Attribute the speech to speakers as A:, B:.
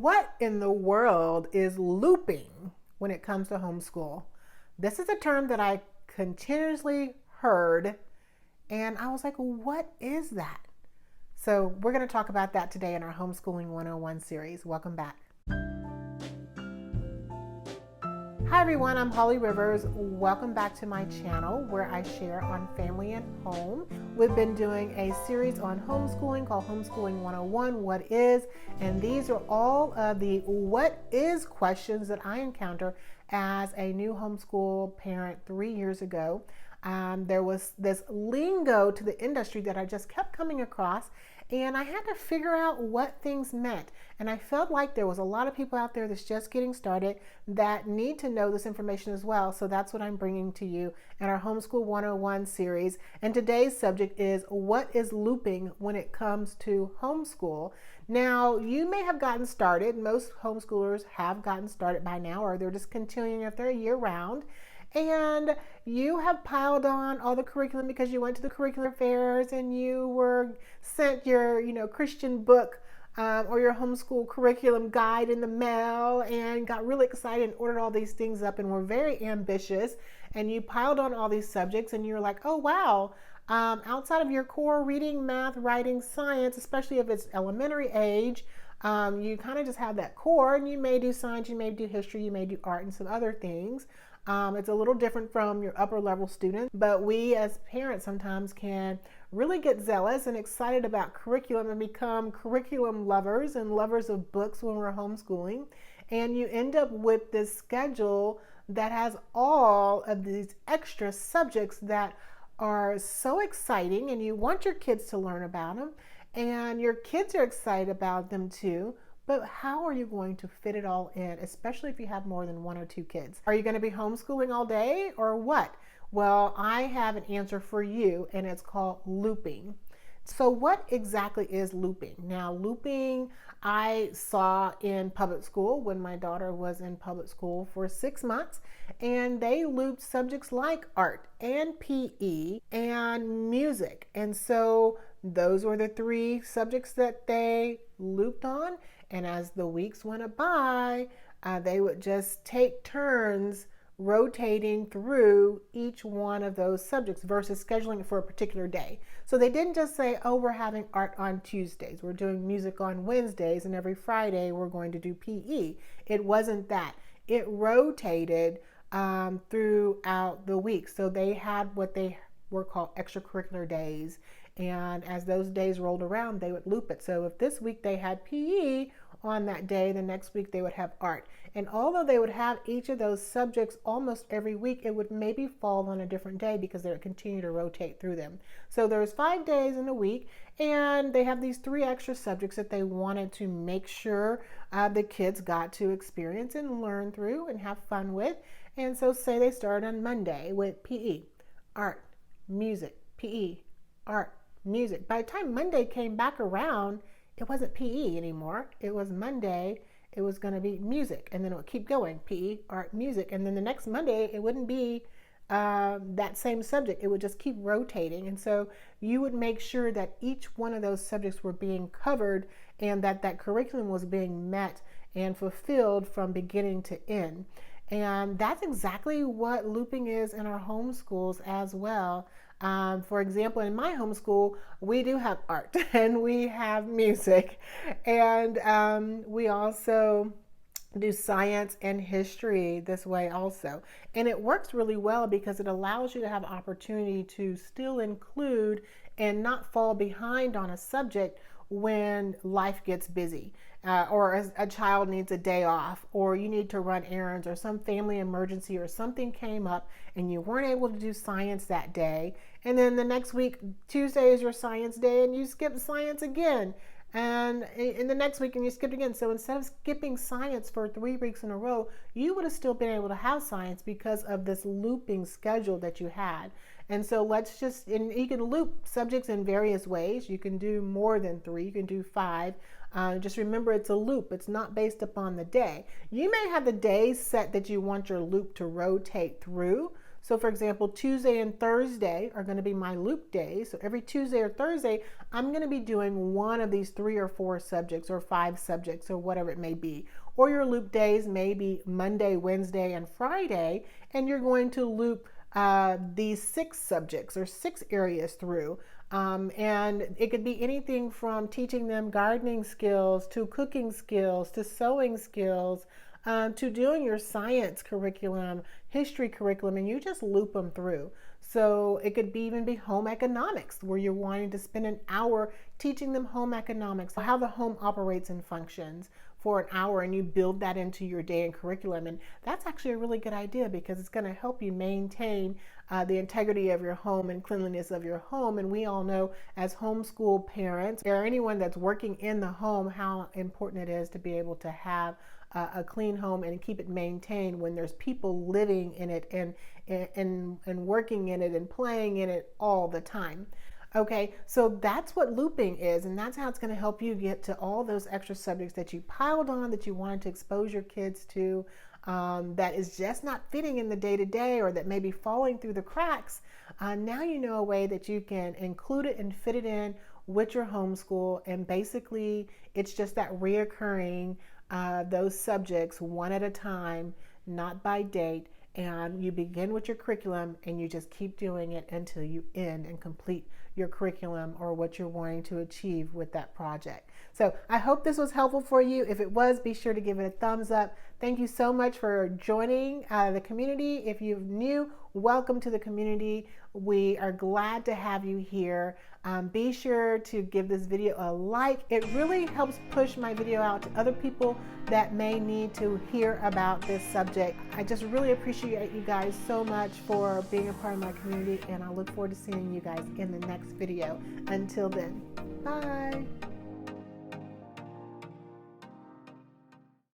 A: What in the world is looping when it comes to homeschool? This is a term that I continuously heard, and I was like, what is that? So, we're going to talk about that today in our Homeschooling 101 series. Welcome back. Hi everyone, I'm Holly Rivers. Welcome back to my channel where I share on family and home. We've been doing a series on homeschooling called Homeschooling 101, What Is? And these are all of the what is questions that I encounter as a new homeschool parent 3 years ago. There was this lingo to the industry that I just kept coming across, and I had to figure out what things meant. And I felt like there was a lot of people out there that's just getting started that need to know this information as well. So that's what I'm bringing to you in our Homeschool 101 series. And today's subject is what is looping when it comes to homeschool. Now, you may have gotten started. Most homeschoolers have gotten started by now, or they're just continuing if they're year round. And you have piled on all the curriculum because you went to the curriculum fairs and you were sent your, Christian book or your homeschool curriculum guide in the mail and got really excited and ordered all these things up and were very ambitious. And you piled on all these subjects and you're like, oh, wow. Outside of your core reading, math, writing, science, especially if it's elementary age, you kind of just have that core, and you may do science, you may do history, you may do art and some other things. It's a little different from your upper level students, but we as parents sometimes can really get zealous and excited about curriculum and become curriculum lovers and lovers of books when we're homeschooling. And you end up with this schedule that has all of these extra subjects that are so exciting, and you want your kids to learn about them, and your kids are excited about them too. But how are you going to fit it all in, especially if you have more than one or two kids? Are you going to be homeschooling all day or what? Well, I have an answer for you, and it's called looping. So what exactly is looping? Now, looping I saw in public school when my daughter was in public school for 6 months, and they looped subjects like art and PE and music. And so those were the three subjects that they looped on. And as the weeks went by, they would just take turns rotating through each one of those subjects versus scheduling it for a particular day. So they didn't just say, oh, we're having art on Tuesdays, we're doing music on Wednesdays, and every Friday we're going to do PE. It wasn't that. It rotated throughout the week. So they had what they were called extracurricular days. And as those days rolled around, they would loop it. So if this week they had PE on that day, the next week they would have art. And although they would have each of those subjects almost every week, it would maybe fall on a different day because they would continue to rotate through them. So there's 5 days in a week, and they have these 3 extra subjects that they wanted to make sure the kids got to experience and learn through and have fun with. And so say they started on Monday with PE, art, music, PE, art, music. By the time Monday came back around, it wasn't PE anymore. It was Monday. It was going to be music, and then it would keep going, PE, art, music. And then the next Monday, it wouldn't be that same subject. It would just keep rotating. And so you would make sure that each one of those subjects were being covered and that that curriculum was being met and fulfilled from beginning to end. And that's exactly what looping is in our homeschools as well. For example, in my homeschool, we do have art and we have music, and we also do science and history this way also. And it works really well because it allows you to have opportunity to still include and not fall behind on a subject when life gets busy, or a child needs a day off, or you need to run errands, or some family emergency, or something came up and you weren't able to do science that day. And then the next week, Tuesday is your science day, and you skip science again. And in the next week, and you skipped again. So instead of skipping science for 3 weeks in a row, you would have still been able to have science because of this looping schedule that you had. And so and you can loop subjects in various ways. You can do more than 3, you can do 5. Just remember, it's a loop. It's not based upon the day. You may have the days set that you want your loop to rotate through. So for example, Tuesday and Thursday are going to be my loop days. So every Tuesday or Thursday, I'm going to be doing one of these 3 or 4 subjects or 5 subjects or whatever it may be. Or your loop days may be Monday, Wednesday, and Friday, and you're going to loop these 6 subjects or 6 areas through. And it could be anything from teaching them gardening skills to cooking skills to sewing skills to doing your science curriculum, history curriculum, and you just loop them through. So it could even be home economics, where you're wanting to spend an hour teaching them home economics, how the home operates and functions for an hour, and you build that into your day and curriculum. And that's actually a really good idea because it's going to help you maintain the integrity of your home and cleanliness of your home. And we all know as homeschool parents or anyone that's working in the home how important it is to be able to have a clean home and keep it maintained when there's people living in it and working in it and playing in it all the time. Okay, so that's what looping is, and that's how it's going to help you get to all those extra subjects that you piled on, that you wanted to expose your kids to, that is just not fitting in the day-to-day or that may be falling through the cracks. Now you know a way that you can include it and fit it in with your homeschool, and basically it's just that reoccurring those subjects one at a time, not by date, and you begin with your curriculum and you just keep doing it until you end and complete your curriculum or what you're wanting to achieve with that project. So I hope this was helpful for you. If it was, be sure to give it a thumbs up. Thank you so much for joining the community. If you're new, welcome to the community. We are glad to have you here. Be sure to give this video a like. It really helps push my video out to other people that may need to hear about this subject. I just really appreciate you guys so much for being a part of my community, and I look forward to seeing you guys in the next video. Until then, bye.